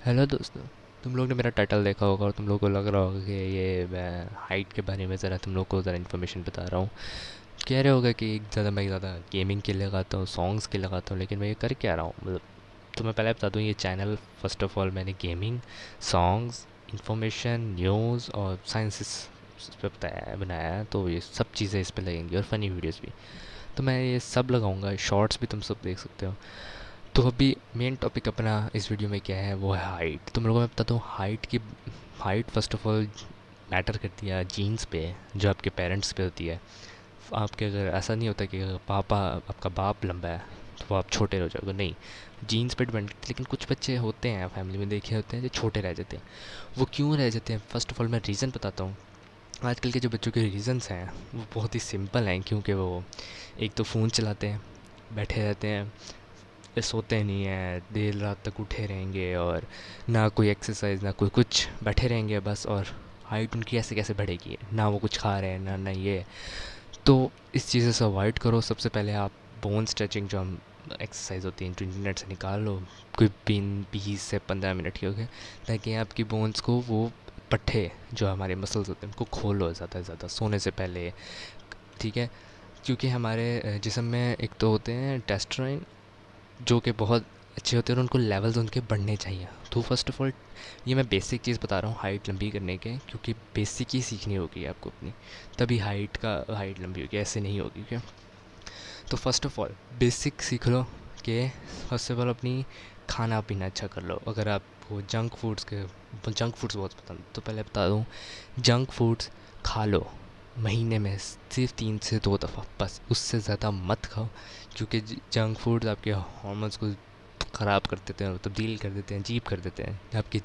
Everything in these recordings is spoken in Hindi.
हेलो दोस्तों। तुम लोग ने मेरा टाइटल देखा होगा और तुम लोग को लग रहा होगा कि ये मैं हाइट के बारे में ज़रा तुम लोग को ज़रा इन्फॉर्मेशन बता रहा हूँ। कह रहे होगा कि ज़्यादा गेमिंग के लिए लगाता हूँ, सॉन्ग्स के लिए लगाता हूँ, लेकिन मैं ये कर क्या रहा हूँ मतलब। तो मैं पहले बता दूँ, ये चैनल फ़र्स्ट ऑफ़ ऑल मैंने गेमिंग, सॉन्ग्स, इन्फॉर्मेशन, न्यूज़ और साइंस इस पे बताया बनाया है। तो ये सब चीज़ें इस पे लगेंगी और फ़नी वीडियोज़ भी। तो मैं ये सब लगाऊंगा, शॉर्ट्स भी तुम सब देख सकते हो। तो अभी मेन टॉपिक अपना इस वीडियो में क्या है, वो है हाइट। तुम लोगों को मैं बताता हूँ height first of all matter करती है जीन्स पे, जो आपके पेरेंट्स पे होती है। आपके अगर ऐसा नहीं होता कि अगर आपका बाप लंबा है तो वो आप छोटे रह जाओगे, नहीं। जीन्स पे डिपेंड। लेकिन कुछ बच्चे होते हैं फैमिली में देखे होते हैं जो छोटे रह जाते हैं। वो क्यों रह जाते हैं, फ़र्स्ट ऑफ ऑल मैं रीज़न बताता हूँ। आजकल के जो बच्चों के रीज़न्स हैं वो बहुत ही सिंपल हैं, क्योंकि वो एक तो फ़ोन चलाते हैं, बैठे रहते हैं, सोते नहीं हैं, देर रात तक उठे रहेंगे और ना कोई एक्सरसाइज ना कोई कुछ, बैठे रहेंगे बस। और हाइट उनकी ऐसे कैसे बढ़ेगी, ना वो कुछ खा रहे हैं ना ये। तो इस चीज़ से अवॉइड करो। सबसे पहले आप बोन स्ट्रेचिंग जो हम एक्सरसाइज होती है इंटरनेट से निकाल लो, कोई 20 से 15 मिनट की, ओके। ताकि आपकी बोन्स को वो पट्टे जो हमारे मसल्स होते हैं उनको खोलो ज़्यादा से ज़्यादा सोने से पहले, ठीक है। क्योंकि हमारे जिस्म में एक तो होते हैं टेस्टोस्टेरोन जो कि बहुत अच्छे होते हैं और उनको लेवल्स उनके बढ़ने चाहिए। तो फर्स्ट ऑफ ऑल ये मैं बेसिक चीज़ बता रहा हूँ हाइट लंबी करने के, क्योंकि बेसिक ही सीखनी होगी आपको अपनी, तभी हाइट लंबी होगी, ऐसे नहीं होगी क्या। तो फर्स्ट ऑफ ऑल बेसिक सीख लो कि फर्स्ट ऑफ ऑल अपनी खाना पीना अच्छा कर लो। अगर आपको जंक फूड्स बहुत पसंद, तो पहले बता दूँ, जंक फूड्स खा लो महीने में सिर्फ 3 से 2 दफ़ा, बस उससे ज़्यादा मत खाओ। क्योंकि जंक फूड आपके हार्मोन्स को ख़राब कर देते हैं, तब्दील कर देते हैं, अजीब कर देते हैं आपकी।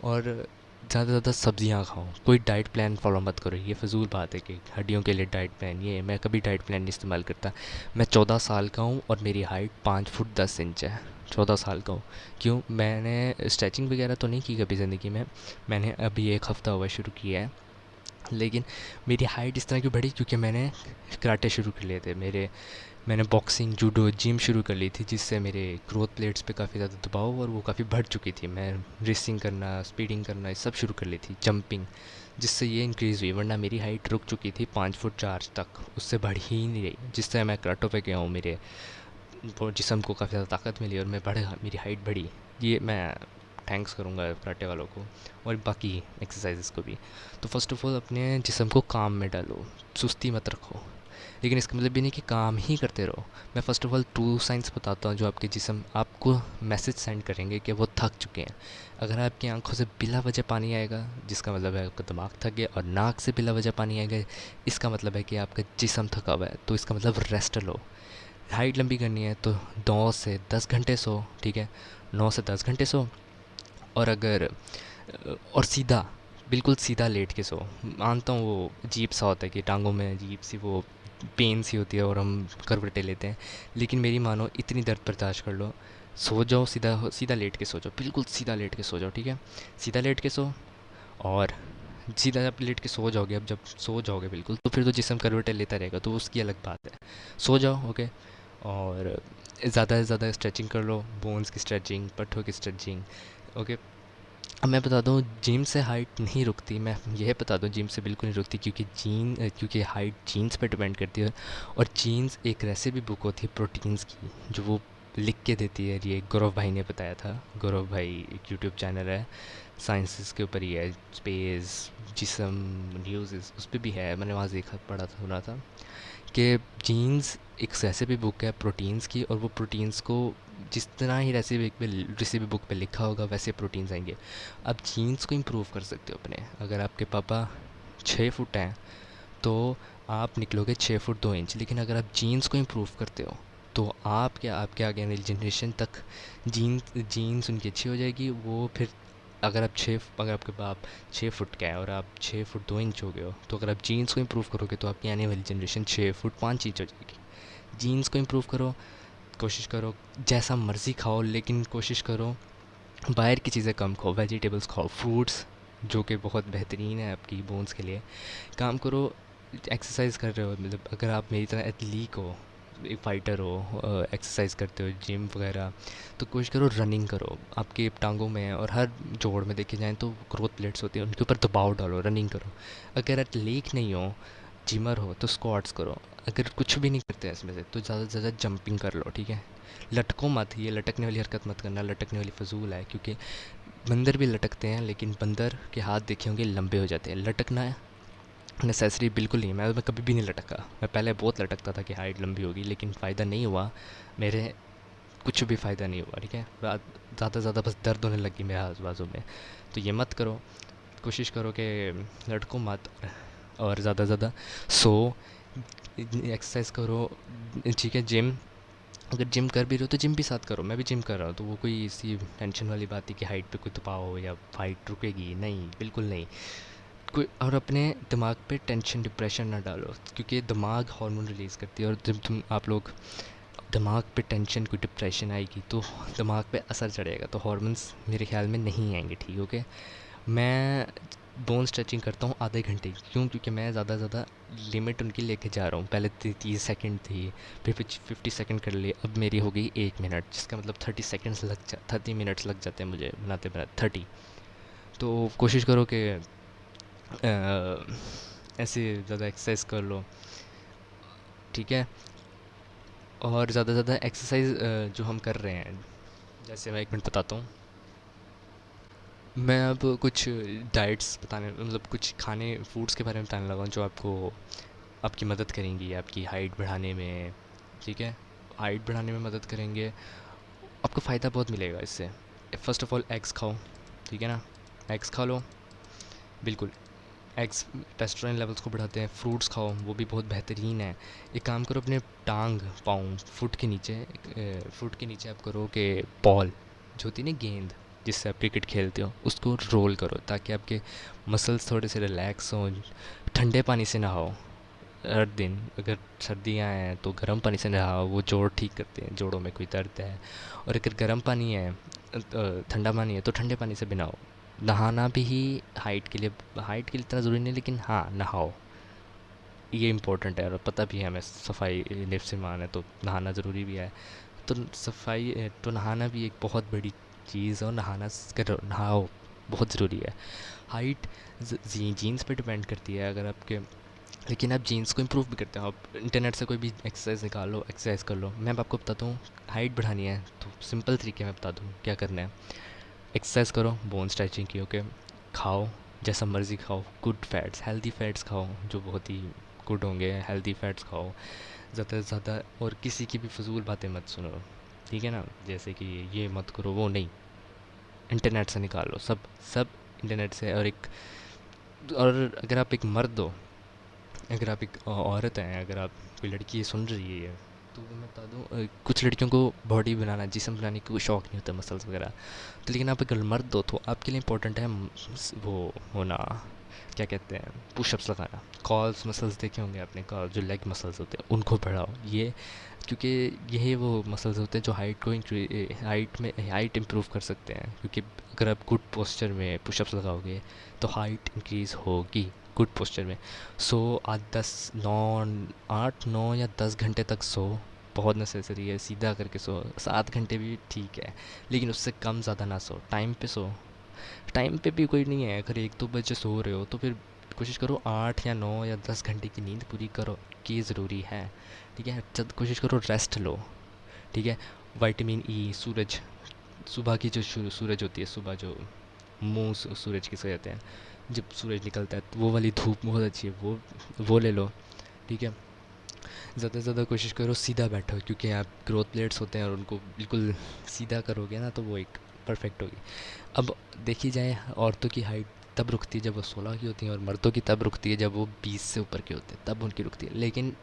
और ज़्यादा से ज़्यादा सब्जियाँ खाओ। कोई डाइट प्लान फॉलो मत करो, ये फ़िजूल बात है कि हड्डियों के लिए डाइट प्लान, ये मैं कभी डाइट प्लान नहीं इस्तेमाल करता। मैं 14 साल का हूँ और मेरी हाइट 5 फुट 10 इंच है। 14 साल का हूँ। क्यों, मैंने स्ट्रेचिंग वगैरह तो नहीं की कभी ज़िंदगी में। मैंने अभी 1 हफ़्ता हुआ शुरू किया है। लेकिन मेरी हाइट इस तरह क्यों बढ़ी, क्योंकि मैंने कराटे शुरू कर लिए थे। मैंने बॉक्सिंग, जूडो, जिम शुरू कर ली थी, जिससे मेरे ग्रोथ प्लेट्स पे काफ़ी ज़्यादा दबाव और वो काफ़ी बढ़ चुकी थी। मैं रेसिंग करना, स्पीडिंग करना, ये सब शुरू कर ली थी, जंपिंग, जिससे ये इंक्रीज़ हुई। वरना मेरी हाइट रुक चुकी थी 5 फुट 4 तक, उससे बढ़ ही नहीं रही। जिससे मैं कराटों पे गया हूँ, मेरे वो जिसम को काफ़ी ज़्यादा ताकत मिली और मेरी हाइट बढ़ी। ये मैं थैंक्स करूँगा कराटे वालों को और बाकी एक्सरसाइजेस को भी। तो फर्स्ट ऑफ ऑल अपने जिसम को काम में डालो, सुस्ती मत रखो। लेकिन इसका मतलब भी नहीं कि काम ही करते रहो। मैं फ़र्स्ट ऑफ़ ऑल 2 साइंस बताता हूँ जो आपके जिस्म आपको मैसेज सेंड करेंगे कि वो थक चुके हैं। अगर आपकी आँखों से बिला वजह पानी आएगा, जिसका मतलब है आपका दिमाग थक गया, और नाक से बिला वजह पानी आएगा, इसका मतलब है कि आपका जिस्म थका हुआ है। तो इसका मतलब रेस्ट लो। हाइट लंबी करनी है तो 9 से 10 घंटे सो, ठीक है। 9 से 10 घंटे सो। और अगर और सीधा, बिल्कुल सीधा लेट के सो। मानता हूँ वो अजीब सा होता है कि टांगों में अजीब सी वो पेन सी होती है और हम करवटें लेते हैं। लेकिन मेरी मानो, इतनी दर्द बर्दाश्त कर लो, सो जाओ, सीधा सीधा लेट के सो जाओ, बिल्कुल सीधा लेट के सो जाओ, ठीक है। सीधा लेट के सो। और सीधा जब लेट के सो जाओगे, अब जब सो जाओगे बिल्कुल, तो फिर तो जिसम करवटें लेता रहेगा, तो उसकी अलग बात है। सो जाओ, ओके। और ज़्यादा से ज़्यादा स्ट्रेचिंग कर लो, बोन्स की स्ट्रेचिंग, पट्ठों की स्ट्रेचिंग, ओके। अब मैं बता दूँ, जिम से हाइट नहीं रुकती। मैं यह बता दूँ, जिम से बिल्कुल नहीं रुकती, क्योंकि हाइट जीन्स पे डिपेंड करती है। और जीन्स एक रेसिपी बुक होती है प्रोटीन्स की, जो वो लिख के देती है। ये गौरव भाई ने बताया था। गौरव भाई एक यूट्यूब चैनल है, साइंसिस के ऊपर ही है, स्पेस, जिसम, न्यूज़, उस पर भी है। मैंने वहाँ देखा, पढ़ा था, सुना था कि जीन्स एक रेसिपी बुक है प्रोटीन्स की, और वो प्रोटीन्स को जिस तरह ही रेसिपी बुक पे लिखा होगा वैसे प्रोटीन्स आएंगे। आप जीन्स को इम्प्रूव कर सकते हो अपने। अगर आपके पापा 6 फुट हैं तो आप निकलोगे 6 फुट 2 इंच। लेकिन अगर आप जीन्स को इम्प्रूव करते हो तो आपके आगे वाली जनरेशन तक जीन्स उनकी अच्छी हो जाएगी। वो फिर अगर आपके बाप 6 फुट का है और आप 6 फुट 2 इंच हो गए हो, तो अगर आप जीन्स को इम्प्रूव करोगे तो आपकी आने वाली जनरेशन 6 फुट 5 इंच हो जाएगी। जीन्स को इम्प्रूव करो। कोशिश करो जैसा मर्ज़ी खाओ, लेकिन कोशिश करो बाहर की चीज़ें कम खाओ, वेजिटेबल्स खाओ, फ्रूट्स, जो कि बहुत बेहतरीन है आपकी बोन्स के लिए। काम करो, एक्सरसाइज कर रहे हो, मतलब अगर आप मेरी तरह एथलीट हो, एक फ़ाइटर हो, एक्सरसाइज करते हो जिम वगैरह, तो कोशिश करो रनिंग करो। आपके टांगों में और हर जोड़ में देखे जाएँ तो ग्रोथ प्लेट्स होती हैं, उनके ऊपर दबाव डालो, रनिंग करो। अगर एथलीट नहीं हो, जिमर हो, तो स्क्वाट्स करो। अगर कुछ भी नहीं करते हैं इसमें से तो ज़्यादा से ज़्यादा जंपिंग कर लो, ठीक है। लटको मत, ये लटकने वाली हरकत मत करना, लटकने वाली फजूल है, क्योंकि बंदर भी लटकते हैं लेकिन बंदर के हाथ देखे होंगे लंबे हो जाते हैं। लटकना नेसेसरी बिल्कुल नहीं है। मैं कभी भी नहीं लटका। मैं पहले बहुत लटकता था कि हाइट लंबी होगी, लेकिन फ़ायदा नहीं हुआ मेरे, कुछ भी फ़ायदा नहीं हुआ, ठीक है। ज़्यादा से ज़्यादा बस दर्द होने लगी मेरे हाथ बाजू में। तो ये मत करो, कोशिश करो कि लटको मत, और ज़्यादा से ज़्यादा सो, एक्सरसाइज करो, ठीक है। जिम, अगर जिम कर भी रहे हो तो जिम भी साथ करो। मैं भी जिम कर रहा हूँ, तो वो कोई इसी टेंशन वाली बात है कि हाइट पे कोई दबाव हो या फाइट रुकेगी, नहीं, बिल्कुल नहीं। कोई, और अपने दिमाग पे टेंशन डिप्रेशन ना डालो, क्योंकि दिमाग हार्मोन रिलीज़ करती है, और जब तुम आप लोग दिमाग पे टेंशन, कोई डिप्रेशन आएगी तो दिमाग पे असर चढ़ेगा, तो हार्मोन्स मेरे ख्याल में नहीं आएंगे, ठीक, ओके। मैं बोन स्ट्रेचिंग करता हूँ आधे घंटे की। क्यों? क्योंकि मैं ज़्यादा से ज़्यादा लिमिट उनकी लेके जा रहा हूँ। पहले 30 सेकंड थी, फिर 50 सेकंड कर लिए, अब मेरी हो गई 1 मिनट, जिसका मतलब 30 मिनट्स लग जाते हैं मुझे बनाते बनाते, 30। तो कोशिश करो कि ऐसे ज़्यादा एक्सरसाइज कर लो, ठीक है। और ज़्यादा से ज़्यादा एक्सरसाइज जो हम कर रहे हैं, जैसे मैं 1 मिनट बताता हूँ। मैं अब कुछ डाइट्स बताने, मतलब कुछ खाने फूड्स के बारे में बताने लगा हूँ जो आपको, आपकी मदद करेंगी आपकी हाइट बढ़ाने में, ठीक है। हाइट बढ़ाने में मदद करेंगे, आपको फ़ायदा बहुत मिलेगा इससे। फ़र्स्ट ऑफ़ ऑल एग्स खाओ, ठीक है ना। एग्स खा लो, बिल्कुल। एग्स टेस्टोस्टेरोन लेवल्स को बढ़ाते हैं। फ्रूट्स खाओ, वो भी बहुत बेहतरीन है। एक काम करो, अपने टांग, पाँव, फुट के नीचे आप करो कि बॉल जो होती है ना, गेंद जिससे आप क्रिकेट खेलते हो, उसको रोल करो, ताकि आपके मसल्स थोड़े से रिलैक्स हों। ठंडे पानी से नहाओ हर दिन। अगर सर्दियाँ हैं तो गर्म पानी से नहाओ, वो जोड़ ठीक करते हैं, जोड़ों में कोई दर्द है। और अगर गर्म पानी है, ठंडा पानी है, तो ठंडे पानी से भी नहाओ। नहाना भी ही हाइट के लिए इतना ज़रूरी नहीं, लेकिन हाँ, नहाओ, ये इम्पोर्टेंट है। और पता भी है हमें, सफाई निफ्स से मान है, तो नहाना ज़रूरी भी है। तो सफाई तो नहाना भी एक बहुत बड़ी चीज़ है, और नहाओ बहुत ज़रूरी है। हाइट जीन्स पे डिपेंड करती है, अगर आपके, लेकिन आप जीन्स को इम्प्रूव भी करते हो। आप इंटरनेट से कोई भी एक्सरसाइज निकाल लो, एक्सरसाइज कर लो। मैं अब आपको बताता हूँ, हाइट बढ़ानी है तो सिंपल तरीके में बता दूँ क्या करना है। एक्सरसाइज करो, बोन स्ट्रेचिंग की, ओके। खाओ जैसा मर्ज़ी खाओ, गुड फैट्स, हेल्दी फैट्स खाओ जो बहुत ही गुड होंगे, हेल्दी फैट्स खाओ ज़्यादा से ज़्यादा। और किसी की भी फजूल बातें मत सुनो, ठीक है ना। जैसे कि ये मत करो, वो नहीं, इंटरनेट से निकालो सब, सब इंटरनेट से। और अगर आप एक मर्द हो, अगर आप एक औरत हैं, अगर आप कोई लड़की ये सुन रही है, तो मैं बता दूँ, कुछ लड़कियों को बॉडी बनाना, जिस्म बनाने का कोई शौक़ नहीं होता, मसल्स वगैरह। तो लेकिन आप अगर मर्द हो तो आपके लिए इंपॉर्टेंट है वो होना, क्या कहते हैं, पुशअप्स लगाना। कॉल्स मसल्स देखे होंगे आपने, कॉल जो लेग मसल्स होते हैं उनको बढ़ाओ। ये, क्योंकि यही वो मसल्स होते हैं जो हाइट इम्प्रूव कर सकते हैं। क्योंकि अगर आप गुड पोस्चर में पुशअप्स लगाओगे तो हाइट इंक्रीज़ होगी गुड पोस्चर में। सो आज 8 9 या 10 घंटे तक सो, बहुत नेसेसरी है। सीधा करके सो, 7 घंटे भी ठीक है, लेकिन उससे कम ज़्यादा ना सो। टाइम पे सो, टाइम पे भी कोई नहीं है। अगर 1 2 बजे सो रहे हो तो फिर कोशिश करो 8 या 9 या 10 घंटे की नींद पूरी करो, कि ज़रूरी है, ठीक है। जब कोशिश करो रेस्ट लो, ठीक है। विटामिन ई, सूरज, सुबह की जो सूरज होती है, सुबह जो मुंह सूरज किसे कहते हैं, जब सूरज निकलता है तो वो वाली धूप बहुत अच्छी है, वो ले लो, ठीक है। ज़्यादा से ज़्यादा कोशिश करो सीधा बैठो, क्योंकि आप ग्रोथ प्लेट्स होते हैं और उनको बिल्कुल सीधा करोगे ना तो वो एक परफेक्ट होगी। अब देखी जाए, औरतों की हाइट तब रुकती है जब वो 16 की होती हैं, और मर्दों की तब रुकती है जब वो 20 से ऊपर के होते हैं, तब उनकी रुकती है। लेकिन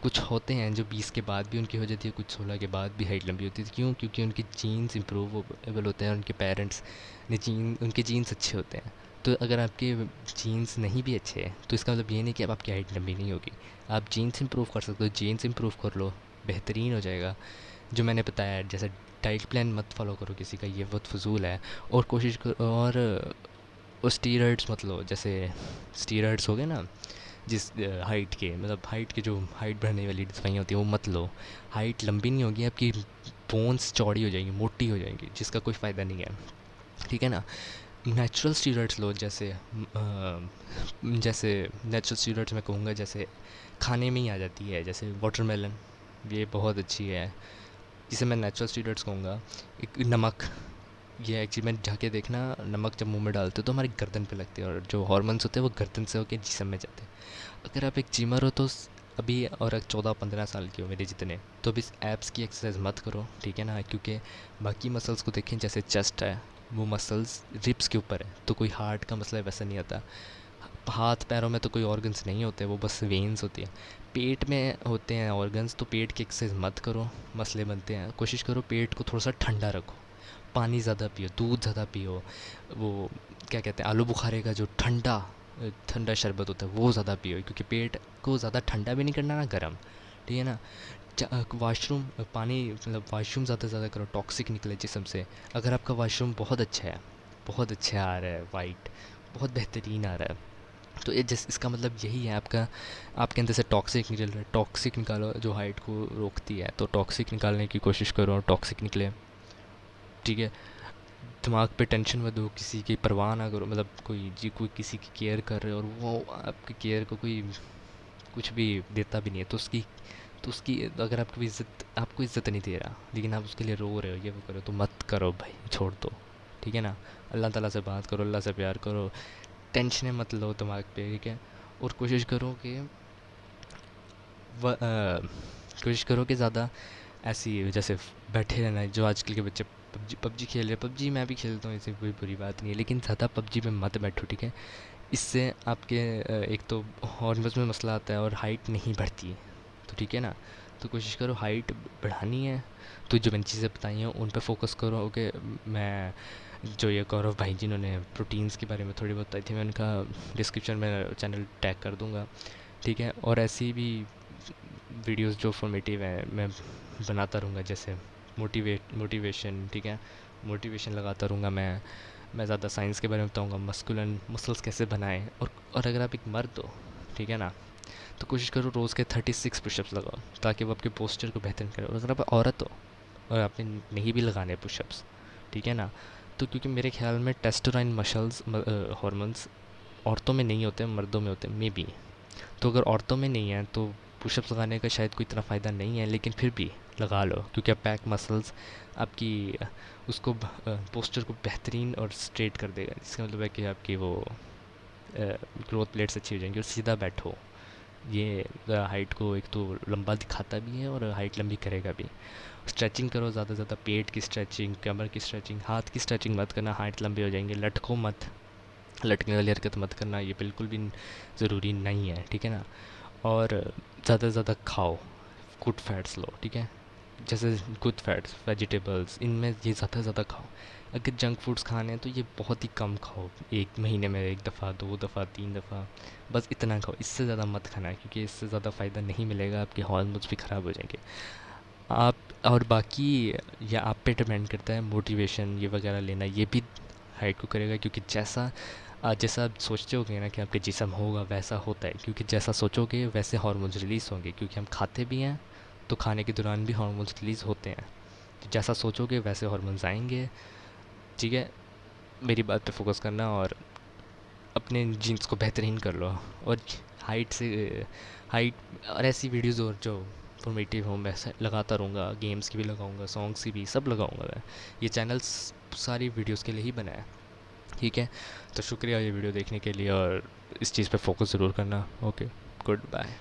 कुछ होते हैं जो 20 के बाद भी उनकी हो जाती है, कुछ 16 के बाद भी हाइट लंबी होती है। क्यों? क्योंकि उनकी जीन्स इम्प्रूवेबल होते हैं, उनके पेरेंट्स ने उनके जीन्स अच्छे होते हैं। तो अगर आपके जीन्स नहीं भी अच्छे हैं तो इसका मतलब ये नहीं कि अब आपकी हाइट लंबी नहीं होगी। आप जीन्स इम्प्रूव कर सकते हो, जीन्स इम्प्रूव कर लो, बेहतरीन हो जाएगा। जो मैंने बताया, जैसे डाइट प्लान मत फॉलो करो किसी का, ये बहुत फजूल है। और कोशिश करो, और स्टीरॉइड्स मत लो। जैसे स्टीरॉइड्स हो गए ना, जिस हाइट के, मतलब हाइट के, जो हाइट बढ़ने वाली दवाइयाँ होती हैं वो मत लो। हाइट लंबी नहीं होगी आपकी, बोन्स चौड़ी हो जाएंगी, मोटी हो जाएंगी, जिसका कोई फ़ायदा नहीं है, ठीक है ना। नेचुरल स्टीरॉइड्स लो, जैसे नेचुरल स्टीरॉइड्स मैं कहूँगा जैसे खाने में ही आ जाती है, जैसे वाटरमेलन, ये बहुत अच्छी है, जिसे मैं नेचुरल स्टीरॉइड्स कहूँगा। एक नमक, ये एक्चुअली में जाके देखना, नमक जब मुंह में डालते हो तो हमारी गर्दन पे लगती है, और जो हार्मोन्स होते हैं वो गर्दन से होकर जिस्म में जाते हैं। अगर आप एक जिमर हो तो अभी, और अगर 14-15 साल के हो मेरे जितने, तो अभी एब्स की एक्सरसाइज मत करो, ठीक है ना, क्योंकि बाकी मसल्स को देखें, जैसे चेस्ट है, वो मसल्स रिब्स के ऊपर है, तो कोई हार्ट का मसला वैसा नहीं आता। हाथ पैरों में तो कोई ऑर्गन्स नहीं होते, वो बस वेन्स होती है। पेट में होते हैं ऑर्गन्स, तो पेट की एक्सरसाइज मत करो, मसले बनते हैं। कोशिश करो पेट को थोड़ा सा ठंडा रखो, पानी ज़्यादा पियो, दूध ज़्यादा पियो, वो क्या कहते हैं, आलू बुखारे का जो ठंडा ठंडा शरबत होता है वो ज़्यादा पियो, क्योंकि पेट को ज़्यादा ठंडा भी नहीं करना ना गर्म, ठीक है ना। वाशरूम, पानी, मतलब वाशरूम ज़्यादा से ज़्यादा करो, टॉक्सिक निकले जिसम से। अगर आपका वाशरूम बहुत अच्छा है, बहुत अच्छा आ रहा है, वाइट बहुत बेहतरीन आ रहा है, तो ये जिस इसका मतलब यही है, आपका आपके अंदर से टॉक्सिक निकल रहा है, टॉक्सिक निकालो जो हाइट को रोकती है, तो टॉक्सिक निकालने की कोशिश करो और टॉक्सिक निकले, ठीक है। दिमाग पे टेंशन मत दो, किसी की परवाह ना करो, मतलब कोई किसी की केयर कर रहे हो और वो आपकी केयर को कोई कुछ भी देता भी नहीं है, तो उसकी अगर आपकी इज़्ज़त, आपको इज़्ज़त नहीं दे रहा, लेकिन आप उसके लिए रो रहे हो, ये वो करो, तो मत करो भाई, छोड़ दो, ठीक है ना। अल्लाह ताला से बात करो, अल्लाह से प्यार करो, टेंशनें मत लो दिमाग पे, ठीक है। और कोशिश करो कि ज़्यादा ऐसी जैसे बैठे रहना है, जो आजकल के बच्चे पबजी पबजी खेल रहे हैं, पबजी मैं भी खेलता हूँ, ऐसी कोई बुरी बात नहीं है, लेकिन ज़्यादा पबजी पे मत बैठो, ठीक है। इससे आपके एक तो हॉर्मोन्स में मसला आता है और हाइट नहीं बढ़ती है, तो ठीक है ना। तो कोशिश करो हाइट बढ़ानी है, तो जो मैंने चीज़ें बताई हैं उन पे फोकस करो, ओके। मैं जो ये गौरव भाई जिन्होंने प्रोटीन्स के बारे में थोड़ी बहुत बताई थी, मैं उनका डिस्क्रिप्शन में चैनल टैग कर दूँगा, ठीक है। और ऐसी भी वीडियोस जो फॉर्मेटिव हैं मैं बनाता रहूँगा, जैसे मोटिवेशन, ठीक है, मोटिवेशन लगाता रहूँगा मैं ज़्यादा साइंस के बारे में बताऊँगा, मस्कुलन मसल्स कैसे बनाएं। और अगर आप एक मर्द हो, ठीक है ना, तो कोशिश करो रोज़ के 36 पुशअप्स लगाओ, ताकि वो आपके पोस्चर को बेहतर करे। और अगर आप औरत हो और आपने नहीं भी लगाने पुशअप्स, ठीक है ना, तो क्योंकि मेरे ख्याल में टेस्टोस्टेरोन मसल्स हार्मोन्स औरतों में नहीं होते, मर्दों में होते हैं मे बी। तो अगर औरतों में नहीं है तो पुशअप्स लगाने का शायद कोई इतना फ़ायदा नहीं है, लेकिन फिर भी लगा लो, क्योंकि आप बैक मसल्स आपकी उसको पोस्चर को बेहतरीन और स्ट्रेट कर देगा, जिसका मतलब है कि आपकी वो ग्रोथ प्लेट्स अच्छी हो जाएंगी और सीधा बैठो। ये हाइट को एक तो लंबा दिखाता भी है और हाइट लंबी करेगा भी। स्ट्रेचिंग करो ज़्यादा से ज़्यादा, पेट की स्ट्रेचिंग, कमर की स्ट्रेचिंग, हाथ की स्ट्रेचिंग मत करना, हाइट लंबे हो जाएंगे। लटको मत, लटकने वाली हरकत मत करना, ये बिल्कुल भी ज़रूरी नहीं है, ठीक है ना। और ज़्यादा से ज़्यादा खाओ, गुड फैट्स लो, ठीक है, जैसे गुड फैट्स वेजिटेबल्स, इनमें ये ज़्यादा से ज़्यादा खाओ। अगर जंक फूड्स खाने हैं तो ये बहुत ही कम खाओ, एक महीने में 1 दफ़ा, 2 दफ़ा, 3 दफ़ा, बस इतना खाओ, इससे ज़्यादा मत खाना, क्योंकि इससे ज़्यादा फ़ायदा नहीं मिलेगा, आपके हार्मोन्स भी ख़राब हो जाएंगे। आप और बाकी, या आप पे डिपेंड करता है, मोटिवेशन ये वगैरह लेना, ये भी हाइट को करेगा, क्योंकि जैसा आप सोचते होगे ना कि आपके जिस्म होगा, वैसा होता है, क्योंकि जैसा सोचोगे वैसे हार्मोन्स रिलीज़ होंगे, क्योंकि हम खाते भी हैं, तो खाने के दौरान भी हार्मोन्स रिलीज़ होते हैं, तो जैसा सोचोगे वैसे हार्मोन्स आएंगे, ठीक है। मेरी बात पे फोकस करना और अपने जीन्स को बेहतरीन कर लो। और हाइट से हाइट और ऐसी वीडियोज़ और जो इन्फॉर्मेटिव हो मैं लगाता रहूँगा, गेम्स की भी लगाऊँगा, सॉन्ग्स की भी, सब लगाऊँगा मैं। ये चैनल सारी वीडियोज़ के लिए ही बना है, ठीक है। तो शुक्रिया ये वीडियो देखने के लिए, और इस चीज़ पे फोकस ज़रूर करना। Okay, good bye.